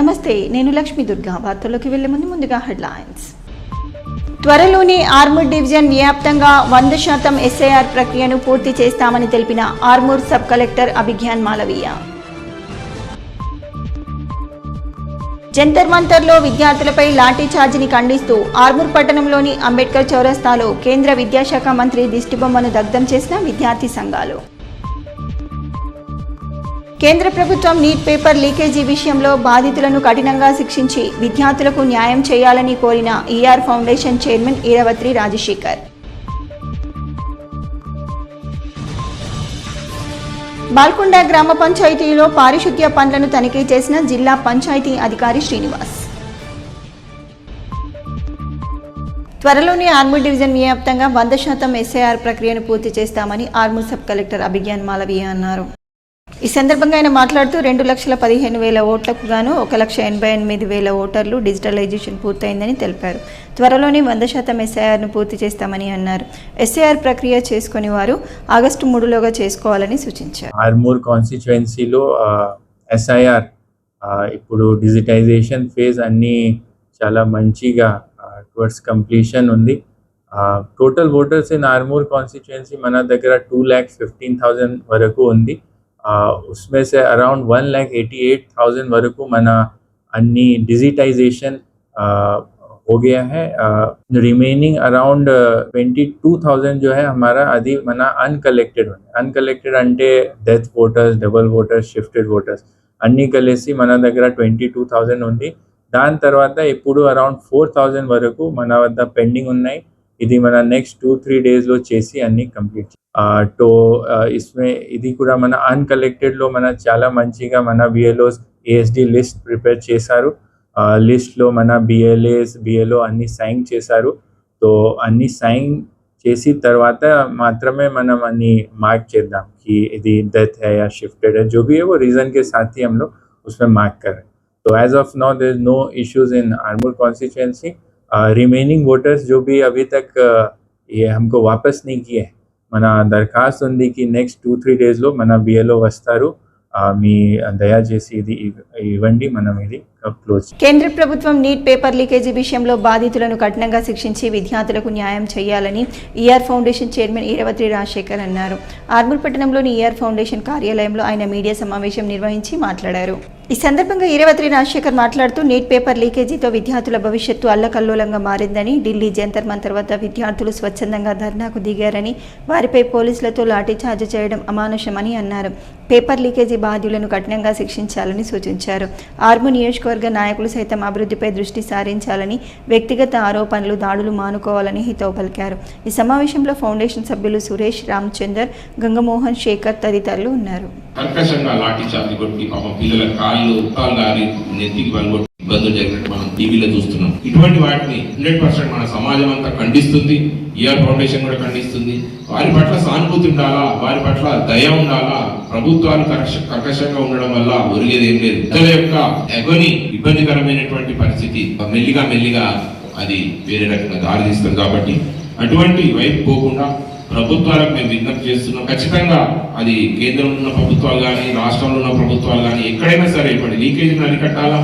నమస్తే, నేను లక్ష్మీ దుర్గా. వార్తల్లోకి వెళ్లే ముందుగా హెడ్లైన్స్. త్వరలోనే ఆర్మూర్ డివిజన్ వ్యాప్తంగా 100% SIR ప్రక్రియను పూర్తి చేస్తామని తెలిపిన ఆర్మూర్ సబ్ కలెక్టర్ అభిజ్ఞాన్ మాలవీయ. జంతర్ మంతర్లో విద్యార్థులపై లాఠీ చార్జిని ఖండిస్తూ ఆర్మూర్ పట్టణంలోని అంబేద్కర్ చౌరస్తాలో కేంద్ర విద్యాశాఖ మంత్రి దిష్టిబొమ్మను దగ్ధం చేసిన విద్యార్థి సంఘాలు. కేంద్ర ప్రభుత్వం నీట్ పేపర్ లీకేజీ విషయంలో బాధితులను కఠినంగా శిక్షించి విద్యార్థులకు న్యాయం చేయాలని కోరిన ER foundation chairman Eravatri Rajasekhar. Balkonda గ్రామ పంచాయతీలో పారిశుద్ధ్య పనులను తనిఖీ చేసిన జిల్లా పంచాయతీ అధికారి శ్రీనివాస్. త్వరలోనే ఆర్మూర్ డివిజన్ వ్యాప్తంగా 100% SIR ప్రక్రియను పూర్తి చేస్తామని ఆర్మూర్ సబ్ కలెక్టర్ అభిజ్ఞాన్ మాలవీయ అన్నారు. ఈ సందర్భంగా ఆయన మాట్లాడుతూ 2,15,000 ఓట్లకు గాను 1,88,000 ఓటర్లు డిజిటలైజేషన్ పూర్తయిందని తెలిపారు. త్వరలోనే 100% SIRను పూర్తి చేస్తామని అన్నారు. SIR ప్రక్రియ చేసుకుని వారు ఆగస్టు 3లోగా చేసుకోవాలని సూచించారు. ఆర్మూర్ కాన్స్టిట్యుయెన్సీలో SIR ఇప్పుడు డిజిటైజేషన్ ఫేజ్ అన్ని చాలా మంచిగా టువర్డ్స్ కంప్లీషన్ ఉంది. Total voters in Armoor constituency మన దగ్గర 2,15,000 వరకు ఉంది. उसमें से अराउंड 1,88,000 वరకు మన అన్ని డిజిటైజేషన్ हो गया है. रिमेनिंग अराउंड 22,000 जो है हमारा అది మన అన్కలెక్టెడ్ అంటే death voters, double voters, shifted voters అన్ని కలిసి మన దగ్గర 22,000 ఉంది. దాని తర్వాత ఇప్పుడు అరౌండ్ 4,000 వరకు మన వద్ద పెండింగ్ ఉన్నాయి. ఇది మన నెక్స్ట్ 2-3 డేస్లో చేసి అన్ని కంప్లీట్. तो इसमें ఇది కూడా మన అన్కలెక్టెడ్లో మన చాలా మంచిగా మన BLOs ASD లిస్ట్ ప్రిపేర్ చేశారు. లిస్ట్లో మన BLAs BLO అన్ని సైన్ చేశారు. तो అన్ని సైన్ చేసి తర్వాత మాత్రమే మనం అన్ని మార్క్ చేద్దాం कि ఇది डेथ है या शिफ्टेड है, जो भी है वो रीज़न के साथ ही हम लोग उसमें मार्क करें. तो as of now there is no issues in Armoor constituency. Remaining voters जो भी अभी तक ये हमको वापस नहीं किए, మన దరఖాస్తు ఉంది कि నెక్స్ట్ 2-3 డేస్లో మన BLO వస్తారు. మీ దయచేసి ఇది ఇవ్వండి, మనం ఇది క్లోజ్. కేంద్ర ప్రభుత్వం నీట్ పేపర్ లీకేజీ విషయంలో బాధితులను కఠినంగా శిక్షించి విద్యార్థులకు న్యాయం చేయాలని ER foundation chairman Eravatri Rajasekhar అన్నారు. ఆర్మూర్ పట్టణంలోని ER ఫౌండేషన్ కార్యాలయంలో ఆయన మీడియా సమావేశం నిర్వహించి మాట్లాడారు. ఈ సందర్భంగా ఈరవత్రి రాజశేఖర్ మాట్లాడుతూ నీట్ పేపర్ లీకేజీతో విద్యార్థుల భవిష్యత్తు అల్లకల్లోలంగా మారిందని, ఢిల్లీ జంతర్ మంతర్ వద్ద విద్యార్థులు స్వచ్ఛందంగా ధర్నాకు దిగారని, వారిపై పోలీసులతో లాఠీచార్జ్ చేయడం అమానుషమని అన్నారు. పేపర్ లీకేజీ బాధ్యులను కఠినంగా శిక్షించాలని సూచించారు. ఆర్మూర్ నియోజకవర్గ నాయకులు సైతం అభివృద్ధిపై దృష్టి సారించాలని, వ్యక్తిగత ఆరోపణలు, దాడులు మానుకోవాలని హితవు పలికారు. ఈ సమావేశంలో ఫౌండేషన్ సభ్యులు సురేష్, రామచందర్, గంగమోహన్, శేఖర్ తదితరులు ఉన్నారు. ఇబ్బందులు జరిగినట్టు మనం టీవీలో చూస్తున్నాం. ఇటువంటి వాటిని 100% మన సమాజం అంతా ఖండిస్తుంది. ER ఫౌండేషన్ కూడా ఖండిస్తుంది. వారి పట్ల సానుభూతి ఉండాలా, వారి పట్ల దయ ఉండాలా. ప్రభుత్వాలు కర్కశంగా ఉండడం వల్ల ఒరిగేది ఏం లేదు. ప్రజల యొక్క ఎగొని ఇబ్బందికరమైనటువంటి పరిస్థితి మెల్లిగా అది వేరే రకంగా దారితీస్తుంది. కాబట్టి అటువంటి వైపు పోకుండా ప్రభుత్వాలకు మేము విజ్ఞప్తి చేస్తున్నాం. ఖచ్చితంగా అది కేంద్రంలో ఉన్న ప్రభుత్వాలు కానీ, రాష్ట్రంలో ఉన్న ప్రభుత్వాలు కానీ ఎక్కడైనా సరే ఇప్పటి లీకేజీని అరికట్టాలా,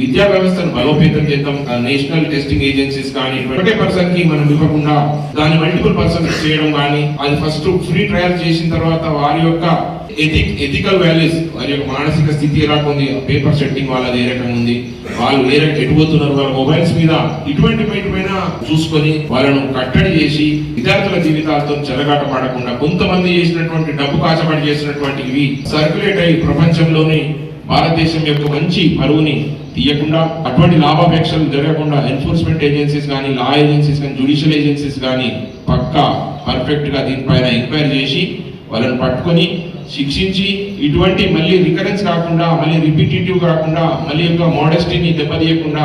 విద్యా వ్యవస్థను బలోపేతం చేద్దాం. నేషనల్ టెస్టింగ్ ఏజెన్సీస్ కానీ ఒకటే పర్సన్ కి మనం ఇవ్వకుండా దాని మల్టిపుల్ పర్సన్స్ చేయడం కానీ, అది ఫస్ట్ ఫ్రీ ట్రయల్ చేసిన తర్వాత వారి యొక్క ఎథికల్ వాల్యూస్, వారి యొక్క మానసిక స్థితి ఎలా ఉంది, పేపర్ సెట్టింగ్ వాళ్ళది ఏ రకంగా ఉంది, వాళ్ళు ఏ రకంగా ఎటుపోతున్నారు, వాళ్ళ మొబైల్స్ మీద ఇటువంటి పైన చూసుకొని వాళ్ళను కట్టడి చేసి విద్యార్థుల జీవితాలతో చెలగాట పడకుండా కొంతమంది చేసినటువంటి డబ్బు కాచబడి చేసినటువంటి ఇవి సర్క్యులేట్ అయ్యి ప్రపంచంలోని భారతదేశం యొక్క మంచి పరువుని తీయకుండా, అటువంటి లాభాపేక్షలు జరగకుండా ఎన్ఫోర్స్మెంట్ ఏజెన్సీస్ కానీ, లా ఏజెన్సీస్ కానీ, జ్యుడిషియల్ ఏజెన్సీస్ కానీ పక్కా పర్ఫెక్ట్ గా దీనిపైన ఎంక్వైరీ చేసి వాళ్ళని పట్టుకొని శిక్షించి ఇటువంటి మళ్ళీ రికరెన్స్ కాకుండా, మళ్ళీ రిపిటేటివ్ కాకుండా, మళ్ళీ యొక్క మోడెస్టీని దెబ్బతీయకుండా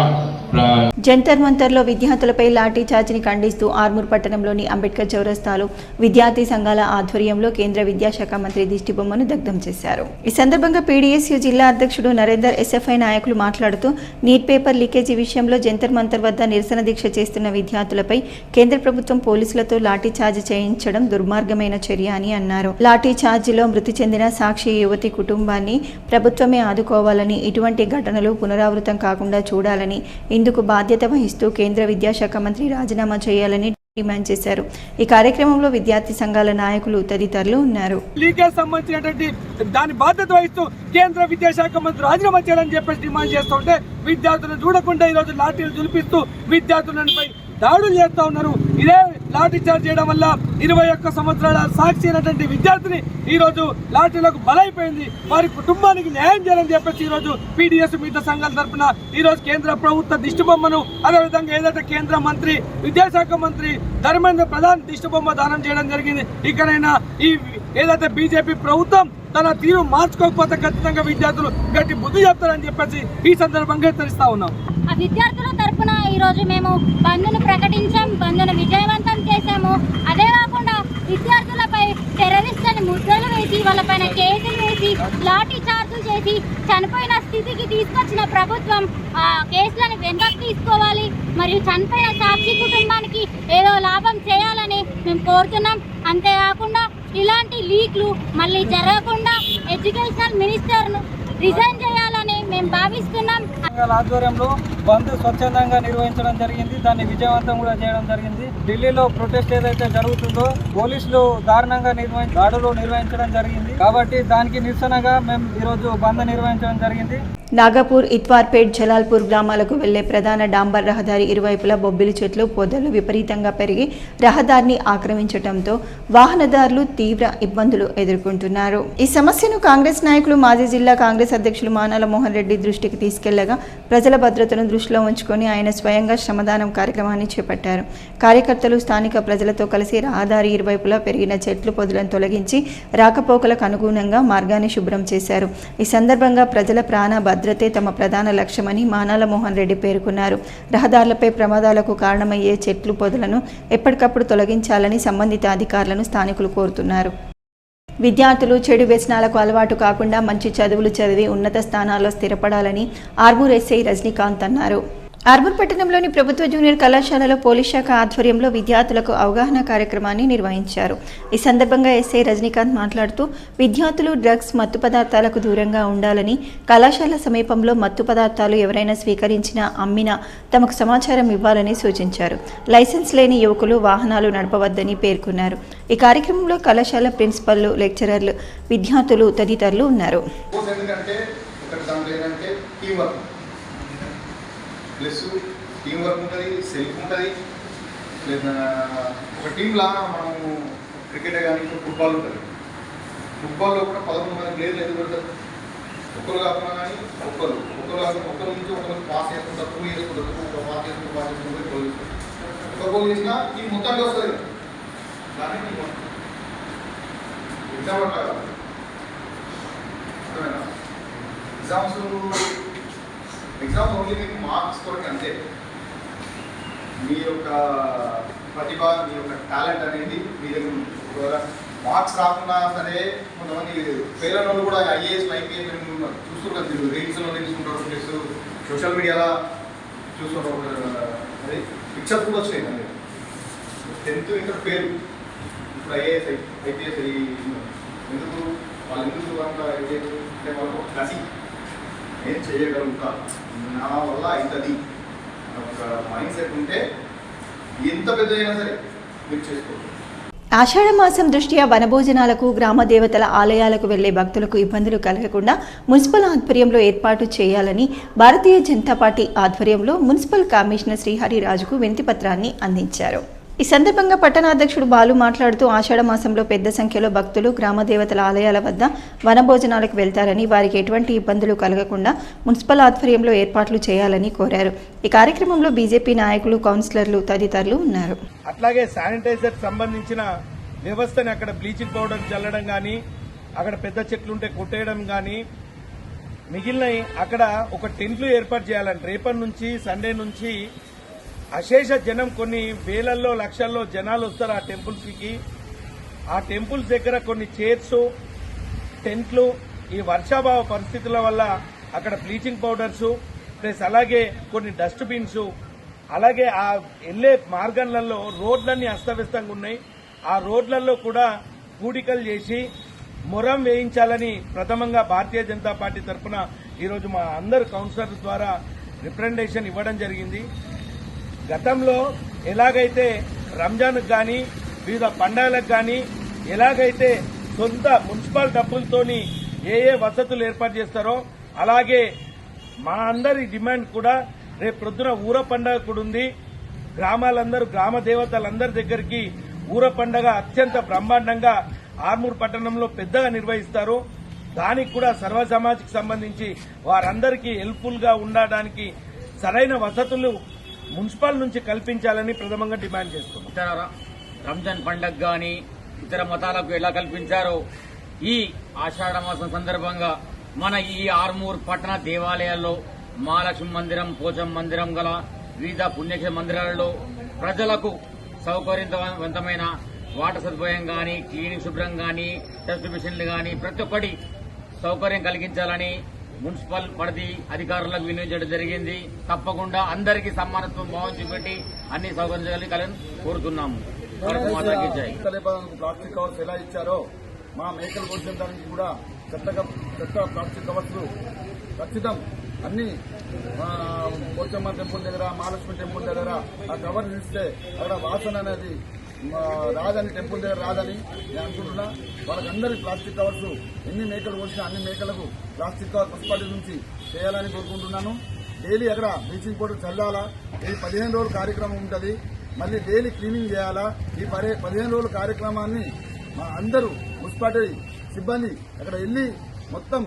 జంతర్ మంతర్లో విద్యార్థులపై లాఠీ చార్జిని ఖండిస్తూ ఆర్మూర్ పట్టణంలోని అంబేద్కర్ చౌరస్తాలో విద్యార్థి సంఘాల ఆధ్వర్యంలో కేంద్ర విద్యాశాఖ మంత్రి దిష్టిబొమ్మను దగ్ధం చేశారు. ఈ సందర్భంగా పీడీఎస్యూ జిల్లా అధ్యక్షుడు నరేందర్, ఎస్ఎఫ్ఐ నాయకులు మాట్లాడుతూ నీట్ పేపర్ లీకేజీ విషయంలో జంతర్ మంతర్ వద్ద నిరసన దీక్ష చేస్తున్న విద్యార్థులపై కేంద్ర ప్రభుత్వం పోలీసులతో లాఠీ చార్జ్ చేయించడం దుర్మార్గమైన చర్య అని అన్నారు. లాఠీ చార్జిలో మృతి చెందిన సాక్షి యువతి కుటుంబాన్ని ప్రభుత్వమే ఆదుకోవాలని, ఇటువంటి ఘటనలు పునరావృతం కాకుండా చూడాలని, ఇందుకు బాధ్యత వహిస్తూ కేంద్ర విద్యాశాఖ మంత్రి రాజీనామా చేయాలని డిమాండ్ చేశారు. ఈ కార్యక్రమంలో విద్యార్థి సంఘాల నాయకులు తదితరులు ఉన్నారు. లీకేజ్ సంబంధించినటువంటి దాని బాధ్యత వహిస్తూ కేంద్ర విద్యాశాఖ మంత్రి రాజీనామా చేయాలని చెప్పేసి డిమాండ్ చేస్తుంటే విద్యార్థులను చూడకుండా ఈరోజు లాఠీలు దులిపిస్తూ విద్యార్థులపై దాడులు చేస్తూ ఉన్నారు. ఇదే లాఠీ చార్జ్ చేయడం వల్ల 21 సంవత్సరాల సాక్షి అయినటువంటి విద్యార్థిని ఈరోజు లాఠీలకు బలైపోయింది. వారి కుటుంబానికి న్యాయం చేయాలని చెప్పేసి ఈరోజు పీడీఎస్ మిగతా సంఘాల తరఫున ఈరోజు కేంద్ర ప్రభుత్వ దిష్టిబొమ్మను, అదేవిధంగా ఏదైతే కేంద్ర మంత్రి విద్యాశాఖ మంత్రి ధర్మేంద్ర ప్రధాన్ దిష్టిబొమ్మ దానం చేయడం జరిగింది. ఇకనైనా ఈ ఏదైతే బీజేపీ ప్రభుత్వం తన తీరు మార్చుకోకపోతే ఖచ్చితంగా విద్యార్థులు గట్టి బుద్ధి చెప్తారని చెప్పేసి ఈ సందర్భంగా హెచ్చరిస్తా ఉన్నాం. ఆ విద్యార్థుల తరఫున ఈరోజు మేము బంద్ను ప్రకటించాం, బంద్ను విజయవంతం చేశాము. అదే కాకుండా విద్యార్థులపై టెర్రరిస్ట్ అని ముద్రలు వేసి, వాళ్ళపైన కేసులు వేసి, లాఠీ చార్జులు చేసి చనిపోయిన స్థితికి తీసుకొచ్చిన ప్రభుత్వం ఆ కేసులను వెనక్కి తీసుకోవాలి. మరియు చనిపోయిన సాక్షి కుటుంబానికి ఏదో లాభం చేయాలని మేము కోరుతున్నాం. అంతేకాకుండా ఇలాంటి లీక్లు మళ్ళీ జరగకుండా ఎడ్యుకేషనల్ మినిస్టర్ను రిజైన్ చేయాలని మేము భావిస్తున్నాం. ఆధ్వర్యంలో బంద్ స్వచ్ఛందంగా నిర్వహించడం జరిగింది. దాన్ని విజయవంతం కూడా చేయడం జరిగింది. ఢిల్లీలో ప్రొటెస్ట్ ఏదైతే జరుగుతుందో పోలీసులు దారుణంగా దాడులు నిర్వహించడం జరిగింది. కాబట్టి దానికి నిరసనగా మేము ఈరోజు బంద్ నిర్వహించడం జరిగింది. నాగపూర్, ఇత్వార్పేట్, జలాల్పూర్ గ్రామాలకు వెళ్లే ప్రధాన డాంబర్ రహదారి ఇరువైపులా బొబ్బిలి చెట్లు, పొదలు విపరీతంగా పెరిగి రహదారిని ఆక్రమించడంతో వాహనదారులు తీవ్ర ఇబ్బందులు ఎదుర్కొంటున్నారు. ఈ సమస్యను కాంగ్రెస్ నాయకులు, మాజీ జిల్లా కాంగ్రెస్ అధ్యక్షులు మానాల మోహన్ రెడ్డి దృష్టికి తీసుకెళ్లగా ప్రజల భద్రతను దృష్టిలో ఉంచుకొని ఆయన స్వయంగా శ్రమదానం కార్యక్రమాన్ని చేపట్టారు. కార్యకర్తలు స్థానిక ప్రజలతో కలిసి రహదారి ఇరువైపులా పెరిగిన చెట్లు, పొదలను తొలగించి రాకపోకలకు అనుగుణంగా మార్గాన్ని శుభ్రం చేశారు. ఈ సందర్భంగా ప్రజల ప్రాణ భద్రతే తమ ప్రధాన లక్ష్యమని మానాల మోహన్ రెడ్డి పేర్కొన్నారు. రహదారులపై ప్రమాదాలకు కారణమయ్యే చెట్లు, పొదలను ఎప్పటికప్పుడు తొలగించాలని సంబంధిత అధికారులను స్థానికులు కోరుతున్నారు. విద్యార్థులు చెడు వ్యసనాలకు అలవాటు కాకుండా మంచి చదువులు చదివి ఉన్నత స్థానాల్లో స్థిరపడాలని ఆర్మూర్ ఎస్ఐ రజనీకాంత్ అన్నారు. ఆర్మూర్ పట్టణంలోని ప్రభుత్వ జూనియర్ కళాశాలలో పోలీస్ శాఖ ఆధ్వర్యంలో విద్యార్థులకు అవగాహన కార్యక్రమాన్ని నిర్వహించారు. ఈ సందర్భంగా ఎస్ఐ రజనీకాంత్ మాట్లాడుతూ విద్యార్థులు డ్రగ్స్, మత్తు పదార్థాలకు దూరంగా ఉండాలని, కళాశాల సమీపంలో మత్తు పదార్థాలు ఎవరైనా స్వీకరించినా, అమ్మినా తమకు సమాచారం ఇవ్వాలని సూచించారు. లైసెన్స్ లేని యువకులు వాహనాలు నడపవద్దని పేర్కొన్నారు. ఈ కార్యక్రమంలో కళాశాల ప్రిన్సిపల్లు, లెక్చరర్లు, విద్యార్థులు తదితరులు ఉన్నారు. ప్లస్ టీం వర్క్ ఉంటుంది, సెల్ఫ్ ఉంటుంది. లేదా ఒక టీంలో మనము క్రికెట్ కానీ ఫుట్బాల్ ఉంటుంది. ఫుట్బాల్లో కూడా 11 మంది ప్లేయర్లు ఎందుకు పెడతారు? ఒక్కరు కాకుండా కానీ ఒక్కరు కాకుండా ఒక్కరు నుంచి ఒకరు పాస్ చేసుకుంటారు, పూల్ చేసుకుంటారు, ఒక పాస్ చేసుకుంటారు, గోల్ చేస్తారు. ఒక గోల్ చేసినా టీం మొత్తానికి వస్తుంది. దాన్ని టీం ఎగ్జామ్ అట్లా కాదు, అర్థమైనా? ఎగ్జామ్స్ ఓన్లీ మీకు మార్క్స్ కొరకు అంతే. మీ యొక్క ప్రతిభ, మీ యొక్క టాలెంట్ అనేది మీ దగ్గర ఉంది. ఒకవేళ మార్క్స్ రాకుండా సరే కొంతమంది ఫెయిల్ అయిన వాళ్ళు కూడా ఐఏఎస్, ఐపీఎస్ చూస్తుంటారు. మీరు రీల్స్లో చూసుకుంటారు, ప్లస్ సోషల్ మీడియాలో చూస్తుంటారు. అదే పిక్చర్స్ కూడా వచ్చినాయి. అండి 10th ఇంటర్ ఫెయిల్, ఇప్పుడు ఐఏఎస్, ఐపీఎస్ ఎందుకు వాళ్ళు ఎందుకు అంత అంటే వాళ్ళకు కసి నేను చేయగలుగుతా, నా వల్ల అవుతుంది ఒక మైండ్ సెట్ ఉంటే ఎంత పెద్ద అయినా సరే మీరు చేసుకోవచ్చు. ఆషాఢ మాసం దృష్ట్యా వనభోజనాలకు, గ్రామ దేవతల ఆలయాలకు వెళ్లే భక్తులకు ఇబ్బందులు కలగకుండా మున్సిపల్ ఆధ్వర్యంలో ఏర్పాటు చేయాలని భారతీయ జనతా పార్టీ ఆధ్వర్యంలో మున్సిపల్ కమిషనర్ శ్రీహరిరాజుకు వినతిపత్రాన్ని అందించారు. ఈ సందర్భంగా పట్టణాధ్యక్షుడు బాలు మాట్లాడుతూ ఆషాఢ మాసంలో పెద్ద సంఖ్యలో భక్తులు గ్రామ దేవతల ఆలయాల వద్ద వనభోజనాలకు వెళ్తారని, వారికి ఎటువంటి ఇబ్బందులు కలగకుండా మున్సిపల్ ఆధ్వర్యంలో ఏర్పాట్లు చేయాలని కోరారు. ఈ కార్యక్రమంలో బీజేపీ నాయకులు, కౌన్సిలర్లు తదితరులు ఉన్నారు. అట్లాగే శానిటైజర్ సంబంధించిన వ్యవస్థని అక్కడ బ్లీచింగ్ పౌడర్ చల్లడం కానీ, అక్కడ పెద్ద చెట్లుంటే కొట్టేయడం కానీ, మిగిలిన అక్కడ ఒక టెంట్లు ఏర్పాటు చేయాలని రేపటి నుంచి సండే నుంచి అశేష జనం కొన్ని వేలల్లో లక్షల్లో జనాలు వస్తారు ఆ టెంపుల్స్కి. ఆ టెంపుల్స్ దగ్గర కొన్ని చైర్స్ టెంట్లు ఈ వర్షాభావ పరిస్థితుల వల్ల అక్కడ బ్లీచింగ్ పౌడర్స్ ప్లస్ అలాగే కొన్ని డస్ట్ బిన్స్ అలాగే ఆ వెళ్లే మార్గాలలో రోడ్లన్నీ అస్తవ్యస్తంగా ఉన్నాయి. ఆ రోడ్లలో కూడా కూడికలు చేసి మొరం వేయించాలని ప్రథమంగా భారతీయ జనతా పార్టీ తరఫున ఈరోజు మా అందరు కౌన్సిలర్స్ ద్వారా రిప్రజెంటేషన్ ఇవ్వడం జరిగింది. గతంలో ఎలాగైతే రంజాన్కు కానీ వివిధ పండుగలకు కానీ ఎలాగైతే సొంత మున్సిపల్ డబ్బులతోని ఏ వసతులు ఏర్పాటు చేస్తారో అలాగే మా అందరి డిమాండ్ కూడా రేపు ప్రొద్దున ఊర పండుగ కూడా ఉంది. గ్రామాలందరూ గ్రామ దేవతలందరి దగ్గరికి ఊర పండుగ అత్యంత బ్రహ్మాండంగా ఆర్మూర్ పట్టణంలో పెద్దగా నిర్వహిస్తారు. దానికి కూడా సర్వ సమాజ్కి సంబంధించి వారందరికీ హెల్ప్ఫుల్ గా ఉండడానికి సరైన వసతులు మున్సిపల్ నుంచి కల్పించాలని ప్రథమంగా డిమాండ్ చేస్తున్నాం. రంజాన్ పండుగ గాని ఇతర మతాలకు ఎలా కల్పించారో ఈ ఆషాఢ మాసం సందర్భంగా మన ఈ ఆర్మూర్ పట్టణ దేవాలయాల్లో మహాలక్ష్మి మందిరం, పోచం మందిరం గల వివిధ పుణ్యక్షేత్ర మందిరాలలో ప్రజలకు సౌకర్యవంతమైన వాటర్ సదుపాయం గాని, క్లీనింగ్ శుభ్రం గాని, టెస్ట్ మిషన్లు గాని ప్రతి ఒక్కటి సౌకర్యం కలిగించాలని మున్సిపల్ పరిధి అధికారులకు వినియోగించడం జరిగింది. తప్పకుండా అందరికీ సమానత్వం భావం చూపెట్టి అన్ని సౌకర్యాలు కోరుతున్నాము. ప్లాస్టిక్ కవర్స్ ఎలా ఇచ్చారో మా మేకలు కోసేదానికి కూడా చెత్త ప్లాస్టిక్ కవర్స్ ఖచ్చితం అన్ని పోచమ్మ టెంపుల్ దగ్గర, మహాలక్ష్మి టెంపుల్ దగ్గర ఆ కవర్స్ ఇస్తే అక్కడ వాసన అనేది రాదని, టెంపుల్ దగ్గర రాదని నేను అనుకుంటున్నా. వాళ్ళకందరికీ ప్లాస్టిక్ కవర్స్ ఎన్ని మేకలు కోసినా అన్ని మేకలకు ప్లాస్టిక్ కవర్ మున్సిపాలిటీ నుంచి చేయాలని కోరుకుంటున్నాను. డైలీ అక్కడ బ్లీచింగ్ పౌడర్ చల్లాలా. ఈ 15 రోజుల కార్యక్రమం ఉంటుంది. మళ్ళీ డైలీ క్లీనింగ్ చేయాలా. ఈ 15 రోజుల కార్యక్రమాన్ని మా అందరూ మున్సిపాలిటీ సిబ్బంది అక్కడ వెళ్లి మొత్తం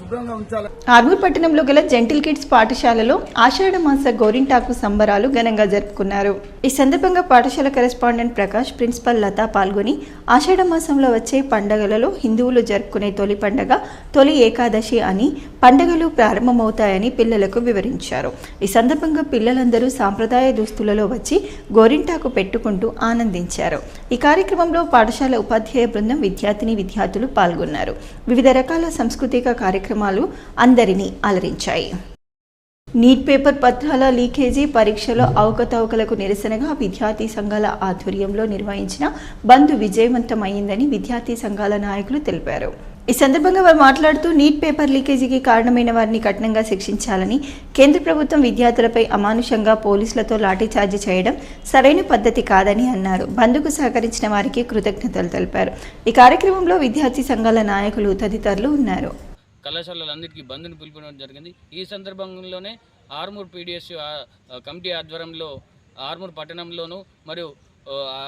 శుభ్రంగా ఉంచాలి. ఆర్మూర్ పట్టణంలో గల జెంటిల్ కిడ్స్ పాఠశాలలో ఆషాఢ మాస గోరింటాకు సంబరాలు ఘనంగా జరుపుకున్నారు. ఈ సందర్భంగా పాఠశాల కరెస్పాండెంట్ ప్రకాష్, ప్రిన్సిపల్ లత పాల్గొని ఆషాఢ మాసంలో వచ్చే పండుగలలో హిందువులు జరుపుకునే తొలి పండుగ తొలి ఏకాదశి అని, పండుగలు ప్రారంభమవుతాయని పిల్లలకు వివరించారు. ఈ సందర్భంగా పిల్లలందరూ సాంప్రదాయ దుస్తులలో వచ్చి గోరింటాకు పెట్టుకుంటూ ఆనందించారు. ఈ కార్యక్రమంలో పాఠశాల ఉపాధ్యాయ బృందం, విద్యార్థులు పాల్గొన్నారు. వివిధ రకాల సాంస్కృతిక కార్యక్రమాలు అందరినీ అలరించాయి. నీట్ పేపర్ పత్రాల లీకేజీ, పరీక్షలో అవకతవకలకు నిరసనగా విద్యార్థి సంఘాల ఆధ్వర్యంలో నిర్వహించిన బంద్ విజయవంతమైందని విద్యార్థి సంఘాల నాయకులు తెలిపారు. ఈ సందర్భంగా వారు మాట్లాడుతూ నీట్ పేపర్ లీకేజీకి కారణమైన వారిని కఠినంగా శిక్షించాలని, కేంద్ర ప్రభుత్వం విద్యార్థులపై అమానుషంగా పోలీసులతో లాఠీచార్జి చేయడం సరైన పద్ధతి కాదని అన్నారు. బంద్కు సహకరించిన వారికి కృతజ్ఞతలు తెలిపారు. ఈ కార్యక్రమంలో విద్యార్థి సంఘాల నాయకులు తదితరులు ఉన్నారు. కళాశాలలందరికీ బంద్ను పిలుపునడం జరిగింది. ఈ సందర్భంలోనే ఆర్మూర్ పీడిఎస్ కమిటీ ఆధ్వర్యంలో ఆర్మూర్ పట్టణంలోను మరియు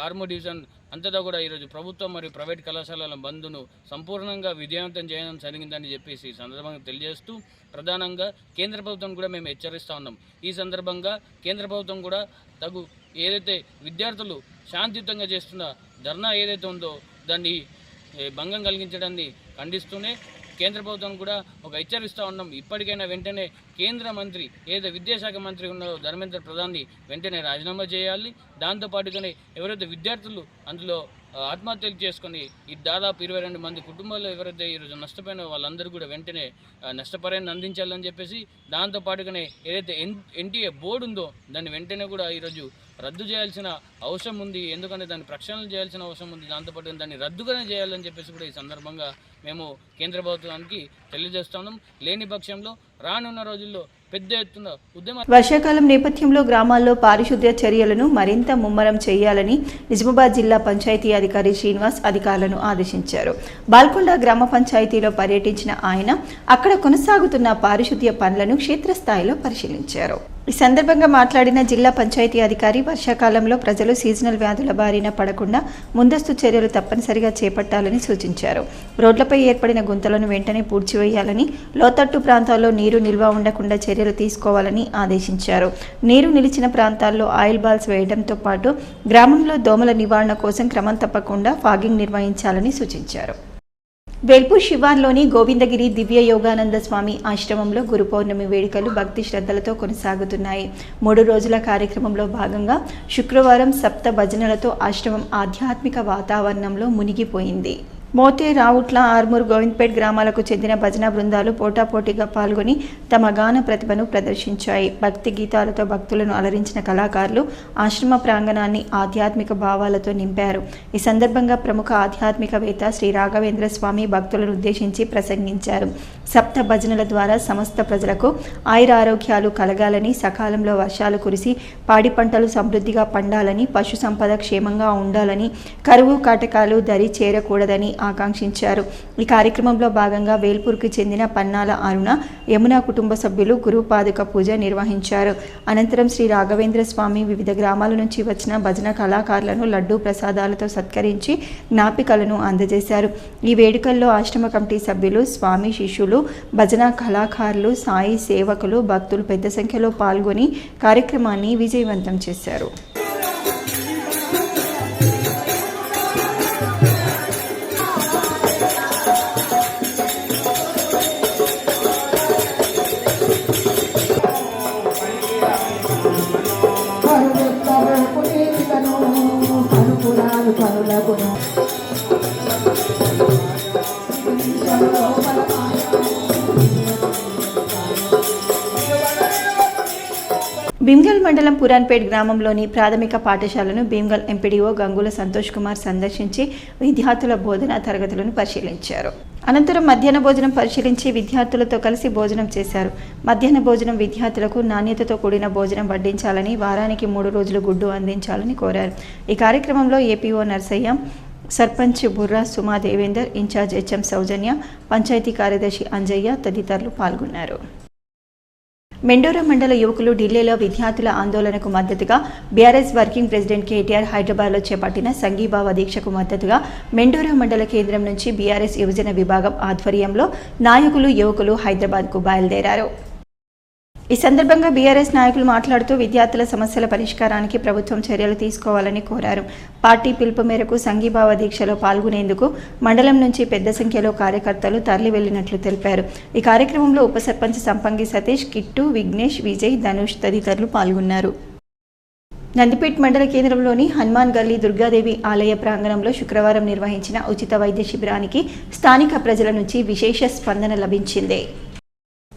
ఆర్మూర్ డివిజన్ అంతటా కూడా ఈరోజు ప్రభుత్వం మరియు ప్రైవేట్ కళాశాలల బంద్ను సంపూర్ణంగా విజయవంతం చేయడం జరిగిందని చెప్పేసి ఈ సందర్భంగా తెలియజేస్తూ, ప్రధానంగా కేంద్ర ప్రభుత్వం కూడా మేము హెచ్చరిస్తూ ఉన్నాం. ఈ సందర్భంగా కేంద్ర ప్రభుత్వం కూడా ఏదైతే విద్యార్థులు శాంతియుతంగా చేస్తున్న ధర్నా ఏదైతే ఉందో దాన్ని భంగం కలిగించడాన్ని ఖండిస్తూనే కేంద్ర ప్రభుత్వం కూడా ఒక హెచ్చరిస్తూ ఉన్నాం. ఇప్పటికైనా వెంటనే కేంద్ర మంత్రి ఏదైతే విద్యాశాఖ మంత్రి ఉన్నారో ధర్మేంద్ర ప్రధాన్ని వెంటనే రాజీనామా చేయాలి. దాంతోపాటుగానే ఎవరైతే విద్యార్థులు అందులో ఆత్మహత్యలు చేసుకుని ఈ దాదాపు 22 మంది కుటుంబాల్లో ఎవరైతే ఈరోజు నష్టపోయిన వాళ్ళందరూ కూడా వెంటనే నష్టపరిహారాన్ని అందించాలని చెప్పేసి, దాంతోపాటుగానే ఏదైతే ఎన్టీఏ బోర్డు ఉందో దాన్ని వెంటనే కూడా ఈరోజు రద్దు చేయాల్సిన అవసరం ఉంది. ఎందుకంటే దాన్ని ప్రక్షాళన చేయాల్సిన అవసరం ఉంది. దాంతోపాటు దాన్ని రద్దుగానే చేయాలని చెప్పేసి కూడా ఈ సందర్భంగా మేము కేంద్ర ప్రభుత్వానికి తెలియజేస్తున్నాం. లేని పక్షంలో రానున్న రోజుల్లో పెద్ద ఎత్తున ఉద్యమ. వర్షాకాలం నేపథ్యంలో గ్రామాల్లో పారిశుద్ధ్య చర్యలను మరింత ముమ్మరం చేయాలని నిజామాబాద్ జిల్లా పంచాయతీ అధికారి శ్రీనివాస్ అధికారులను ఆదేశించారు. బాల్కొండ గ్రామ పంచాయతీలో పర్యటించిన ఆయన అక్కడ కొనసాగుతున్న పారిశుద్ధ్య పనులను క్షేత్రస్థాయిలో పరిశీలించారు. ఈ సందర్భంగా మాట్లాడిన జిల్లా పంచాయతీ అధికారి, వర్షాకాలంలో ప్రజలు సీజనల్ వ్యాధుల బారిన పడకుండా ముందస్తు చర్యలు తప్పనిసరిగా చేపట్టాలని సూచించారు. రోడ్లపై ఏర్పడిన గుంతలను వెంటనే పూడ్చివేయాలని, లోతట్టు ప్రాంతాల్లో నీరు నిల్వ ఉండకుండా చర్యలు తీసుకోవాలని ఆదేశించారు. నీరు నిలిచిన ప్రాంతాల్లో ఆయిల్ బాల్స్ వేయడంతో పాటు గ్రామంలో దోమల నివారణ కోసం క్రమం తప్పకుండా ఫాగింగ్ నిర్వహించాలని సూచించారు. వేల్పూర్ శివార్లోని గోవిందగిరి దివ్య యోగానంద స్వామి ఆశ్రమంలో గురు పౌర్ణమి వేడుకలు భక్తి శ్రద్ధలతో కొనసాగుతున్నాయి. 3 రోజుల కార్యక్రమంలో భాగంగా శుక్రవారం సప్త భజనలతో ఆశ్రమం ఆధ్యాత్మిక వాతావరణంలో మునిగిపోయింది. మోతే, రావుట్ల, ఆర్మూర్, గోవింద్పేట్ గ్రామాలకు చెందిన భజన బృందాలు పోటాపోటీగా పాల్గొని తమ గాన ప్రతిభను ప్రదర్శించాయి. భక్తి గీతాలతో భక్తులను అలరించిన కళాకారులు ఆశ్రమ ప్రాంగణాన్ని ఆధ్యాత్మిక భావాలతో నింపారు. ఈ సందర్భంగా ప్రముఖ ఆధ్యాత్మికవేత్త శ్రీ రాఘవేంద్ర స్వామి భక్తులను ఉద్దేశించి ప్రసంగించారు. సప్త భజనల ద్వారా సమస్త ప్రజలకు ఆయురారోగ్యాలు కలగాలని, సకాలంలో వర్షాలు కురిసి పాడి పంటలు సమృద్ధిగా పండాలని, పశు సంపద క్షేమంగా ఉండాలని, కరువు కాటకాలు దరి చేరకూడదని ఆకాంక్షించారు. ఈ కార్యక్రమంలో భాగంగా వేల్పూర్కు చెందిన పన్నాల అరుణ, యమున కుటుంబ సభ్యులు గురుపాదుక పూజ నిర్వహించారు. అనంతరం శ్రీ రాఘవేంద్ర స్వామి వివిధ గ్రామాల నుంచి వచ్చిన భజన కళాకారులను లడ్డూ ప్రసాదాలతో సత్కరించి జ్ఞాపికలను అందజేశారు. ఈ వేడుకల్లో ఆశ్రమ కమిటీ సభ్యులు, స్వామి శిష్యులు, భజన కళాకారులు, సాయి సేవకులు, భక్తులు పెద్ద సంఖ్యలో పాల్గొని కార్యక్రమాన్ని విజయవంతం చేశారు. భీమ్గల్ మండలం పురాన్పేట్ గ్రామంలోని ప్రాథమిక పాఠశాలను భీమ్గల్ ఎంపీడీఓ గంగుల సంతోష్ కుమార్ సందర్శించి విద్యార్థుల బోధనా తరగతులను పరిశీలించారు. అనంతరం మధ్యాహ్న భోజనం పరిశీలించి విద్యార్థులతో కలిసి భోజనం చేశారు. మధ్యాహ్న భోజనం విద్యార్థులకు నాణ్యతతో కూడిన భోజనం వడ్డించాలని, వారానికి 3 రోజులు గుడ్డు అందించాలని కోరారు. ఈ కార్యక్రమంలో ఏపీఓ నర్సయ్య, సర్పంచ్ బుర్రా సుమా దేవేందర్, ఇన్ఛార్జ్ హెచ్ఎం సౌజన్య, పంచాయతీ కార్యదర్శి అంజయ్య తదితరులు పాల్గొన్నారు. మెండోరా మండల యువకులు ఢిల్లీలో విద్యార్థుల ఆందోళనకు మద్దతుగా బీఆర్ఎస్ వర్కింగ్ ప్రెసిడెంట్ కేటీఆర్ హైదరాబాద్లో చేపట్టిన సంఘీభావ దీక్షకు మద్దతుగా మెండోరా మండల కేంద్రం నుంచి బీఆర్ఎస్ యువజన విభాగం ఆధ్వర్యంలో నాయకులు, యువకులు హైదరాబాద్కు బయలుదేరారు. ఈ సందర్భంగా బీఆర్ఎస్ నాయకులు మాట్లాడుతూ విద్యార్థుల సమస్యల పరిష్కారానికి ప్రభుత్వం చర్యలు తీసుకోవాలని కోరారు. పార్టీ పిలుపు మేరకు సంఘీభావ దీక్షలో పాల్గొనేందుకు మండలం నుంచి పెద్ద సంఖ్యలో కార్యకర్తలు తరలి వెళ్లినట్లు తెలిపారు. ఈ కార్యక్రమంలో ఉప సర్పంచ్ సంపంగి సతీష్, కిట్టు, విఘ్నేష్, విజయ్, ధనుష్ తదితరులు పాల్గొన్నారు. నందిపేట్ మండల కేంద్రంలోని హనుమాన్ గల్లీ దుర్గాదేవి ఆలయ ప్రాంగణంలో శుక్రవారం నిర్వహించిన ఉచిత వైద్య శిబిరానికి స్థానిక ప్రజల నుంచి విశేష స్పందన లభించింది.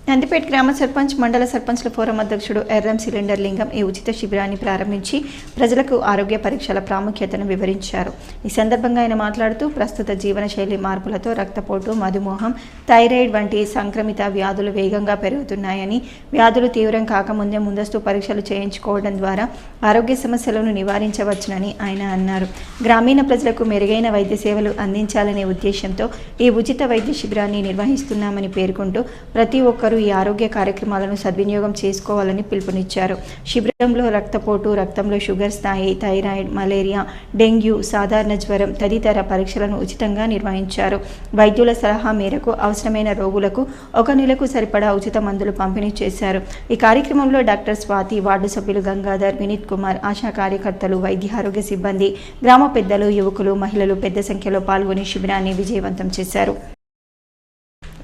నందిపేట్ గ్రామ సర్పంచ్, మండల సర్పంచ్ల ఫోరం అధ్యక్షుడు ఎర్రం సిలిండర్ లింగం ఈ ఉచిత శిబిరాన్ని ప్రారంభించి ప్రజలకు ఆరోగ్య పరీక్షల ప్రాముఖ్యతను వివరించారు. ఈ సందర్భంగా ఆయన మాట్లాడుతూ ప్రస్తుత జీవనశైలి మార్పులతో రక్తపోటు, మధుమేహం, థైరాయిడ్ వంటి సంక్రమిత వ్యాధులు వేగంగా పెరుగుతున్నాయని, వ్యాధులు తీవ్రం కాకముందే ముందస్తు పరీక్షలు చేయించుకోవడం ద్వారా ఆరోగ్య సమస్యలను నివారించవచ్చునని ఆయన అన్నారు. గ్రామీణ ప్రజలకు మెరుగైన వైద్య సేవలు అందించాలనే ఉద్దేశంతో ఈ ఉచిత వైద్య శిబిరాన్ని నిర్వహిస్తున్నామని పేర్కొంటూ ప్రతి ఒక్కరూ ఈ ఆరోగ్య కార్యక్రమాలను సద్వినియోగం చేసుకోవాలని పిలుపునిచ్చారు. శిబిరంలో రక్తపోటు, రక్తంలో షుగర్ స్థాయి, థైరాయిడ్, మలేరియా, డెంగ్యూ, సాధారణ జ్వరం తదితర పరీక్షలను ఉచితంగా నిర్వహించారు. వైద్యుల సలహా మేరకు అవసరమైన రోగులకు 1 నెలకు సరిపడా ఉచిత మందులు పంపిణీ చేశారు. ఈ కార్యక్రమంలో డాక్టర్ స్వాతి, వార్డు సభ్యులు గంగాధర్, వినీత్ కుమార్, ఆశా కార్యకర్తలు, వైద్య ఆరోగ్య సిబ్బంది, గ్రామ పెద్దలు, యువకులు, మహిళలు పెద్ద సంఖ్యలో పాల్గొని శిబిరాన్ని విజయవంతం చేశారు.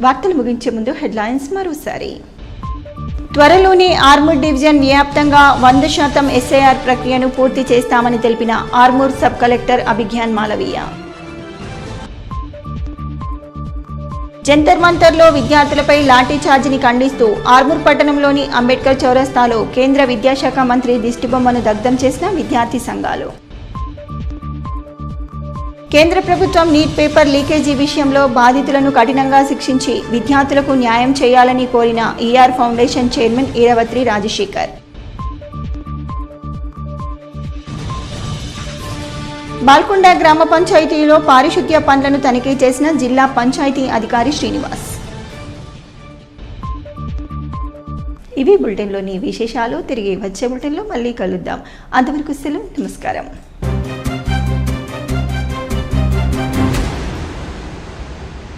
వార్తలు ముగించే ముందు హెడ్లైన్స్ మరోసారి. త్వరలోనే ఆర్మూర్ డివిజన్ వ్యాప్తంగా 100% ఎస్ఐఆర్ ప్రక్రియను పూర్తి చేస్తామని తెలిపిన ఆర్మూర్ సబ్ కలెక్టర్ అభిజ్ఞాన్ మాలవీయ. జంతర్ మంతర్లో విద్యార్థులపై లాఠీ చార్జిని ఖండిస్తూ ఆర్మూర్ పట్టణంలోని అంబేద్కర్ చౌరస్తాలో కేంద్ర విద్యాశాఖ మంత్రి దిష్టిబొమ్మను దగ్ధం చేసిన విద్యార్థి సంఘాలు. కేంద్ర ప్రభుత్వం నీట్ పేపర్ లీకేజీ విషయంలో బాధితులను కఠినంగా శిక్షించి విద్యార్థులకు న్యాయం చేయాలని కోరిన ER foundation chairman Eravatri Rajasekhar. Balkonda గ్రామ పంచాయతీలో పారిశుద్ధ్య పనులను తనిఖీ చేసిన జిల్లా పంచాయతీ అధికారి శ్రీనివాస్. ఇవి బులెటిన్లోని విశేషాలు. తిరిగి వచ్చే బులెటిన్లో మళ్ళీ కలుద్దాం. అంతవరకు సెలవు. నమస్కారం.